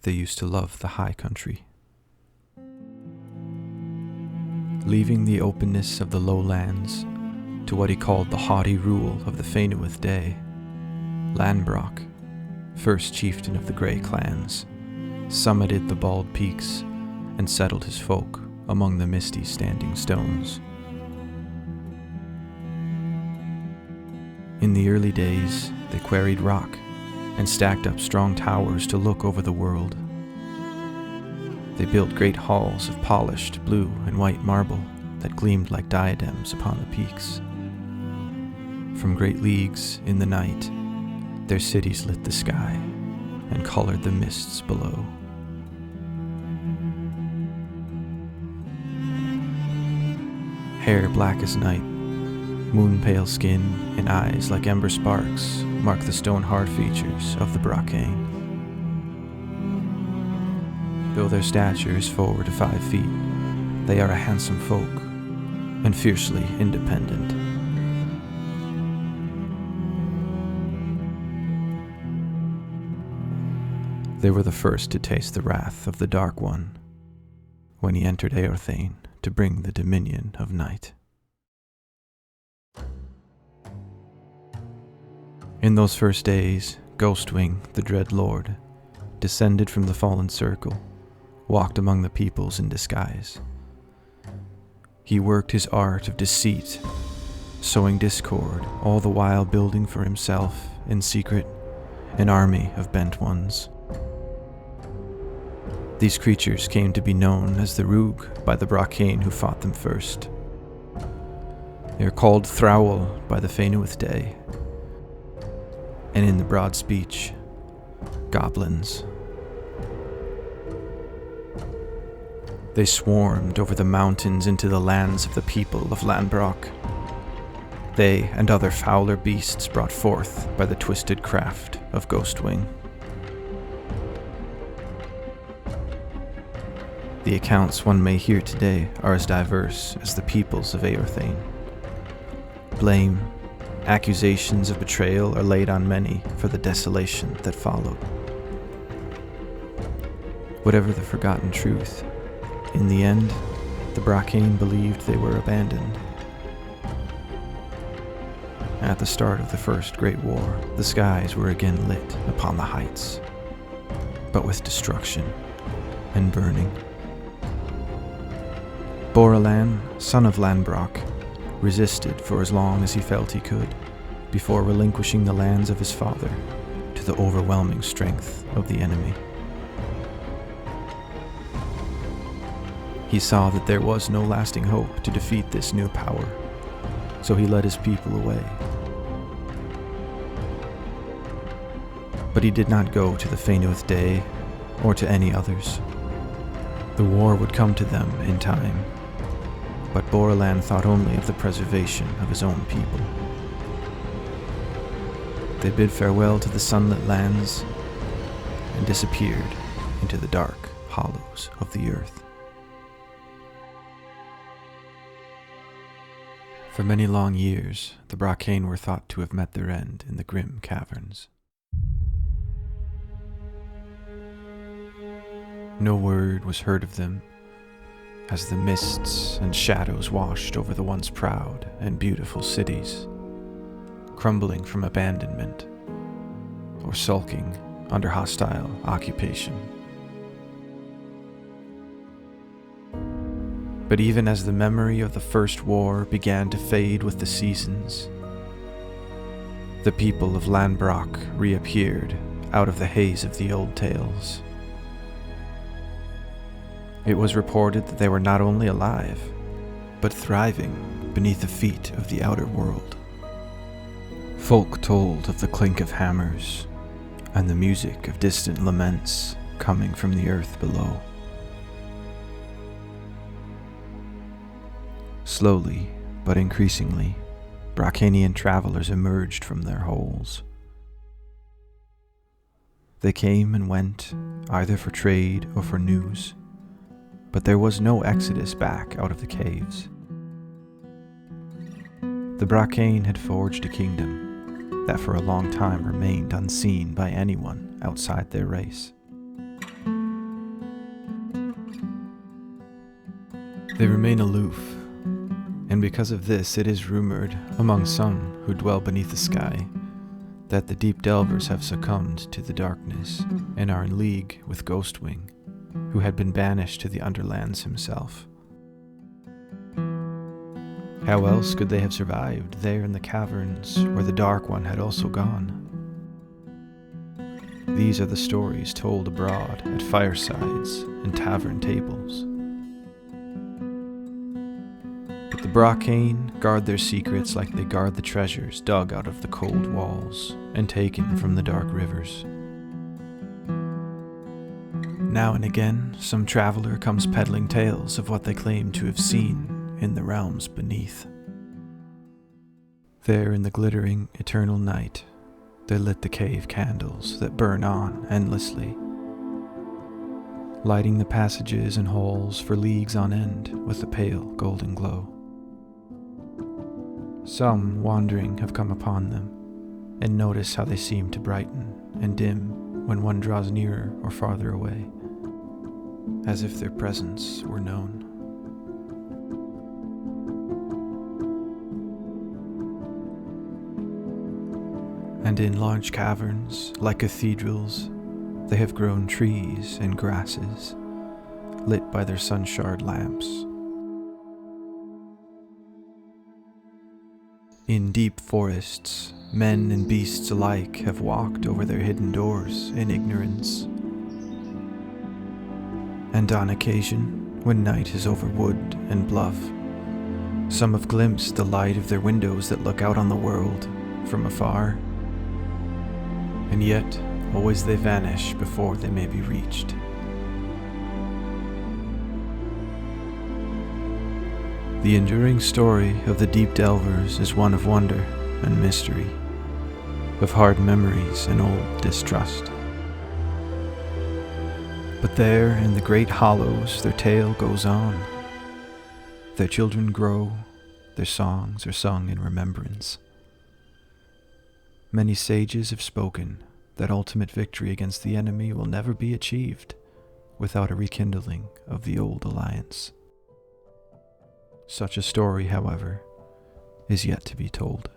they used to love the high country. Leaving the openness of the lowlands to what he called the haughty rule of the Feynuith-dé, Lanbroc, first chieftain of the Grey clans, summited the bald peaks and settled his folk among the misty standing stones. In the early days, they quarried rock and stacked up strong towers to look over the world. They built great halls of polished blue and white marble that gleamed like diadems upon the peaks. From great leagues in the night, their cities lit the sky and colored the mists below. Hair black as night, moon-pale skin, and eyes like ember sparks mark the stone-hard features of the Brócein. Though their stature is 4 to 5 feet, they are a handsome folk and fiercely independent. They were the first to taste the wrath of the Dark One when he entered Éorthein to bring the dominion of night. In those first days, Gostwing, the Dread Lord, descended from the fallen circle, walked among the peoples in disguise. He worked his art of deceit, sowing discord, all the while building for himself, in secret, an army of bent ones. These creatures came to be known as the Roog by the Brócein who fought them first. They are called thraul by the Feynuith-dé, and in the broad speech, goblins. They swarmed over the mountains into the lands of the people of Lanbroc. They and other fouler beasts brought forth by the twisted craft of Gostwing. The accounts one may hear today are as diverse as the peoples of Éorthein. Blame, accusations of betrayal are laid on many for the desolation that followed. Whatever the forgotten truth, in the end, the Brócein believed they were abandoned. At the start of the First Great War, the skies were again lit upon the heights, but with destruction and burning. Boralan, son of Lanbroc, resisted for as long as he felt he could, before relinquishing the lands of his father to the overwhelming strength of the enemy. He saw that there was no lasting hope to defeat this new power, so he led his people away. But he did not go to the Feynuith-dé or to any others. The war would come to them in time, but Boralan thought only of the preservation of his own people. They bid farewell to the sunlit lands and disappeared into the dark hollows of the earth. For many long years, the Brócein were thought to have met their end in the grim caverns. No word was heard of them, as the mists and shadows washed over the once proud and beautiful cities, crumbling from abandonment or sulking under hostile occupation. But even as the memory of the First War began to fade with the seasons, the people of Lanbroc reappeared out of the haze of the old tales. It was reported that they were not only alive, but thriving beneath the feet of the outer world. Folk told of the clink of hammers and the music of distant laments coming from the earth below. Slowly, but increasingly, Bróceinian travelers emerged from their holes. They came and went, either for trade or for news, but there was no exodus back out of the caves. The Brócein had forged a kingdom that for a long time remained unseen by anyone outside their race. They remain aloof, and because of this it is rumored, among some who dwell beneath the sky, that the deep delvers have succumbed to the darkness and are in league with Gostwing, who had been banished to the Underlands himself. How else could they have survived there in the caverns where the Dark One had also gone? These are the stories told abroad at firesides and tavern tables. But the Brócein guard their secrets like they guard the treasures dug out of the cold walls and taken from the dark rivers. Now and again, some traveler comes peddling tales of what they claim to have seen in the realms beneath. There in the glittering, eternal night, they lit the cave candles that burn on endlessly, lighting the passages and halls for leagues on end with a pale golden glow. Some, wandering, have come upon them, and notice how they seem to brighten and dim when one draws nearer or farther away, as if their presence were known. And in large caverns, like cathedrals, they have grown trees and grasses, lit by their sun-shard lamps. In deep forests, men and beasts alike have walked over their hidden doors in ignorance. And on occasion, when night is over wood and bluff, some have glimpsed the light of their windows that look out on the world from afar. And yet, always they vanish before they may be reached. The enduring story of the deep delvers is one of wonder and mystery, of hard memories and old distrust. But there in the great hollows their tale goes on. Their children grow, their songs are sung in remembrance. Many sages have spoken that ultimate victory against the enemy will never be achieved without a rekindling of the old alliance. Such a story, however, is yet to be told.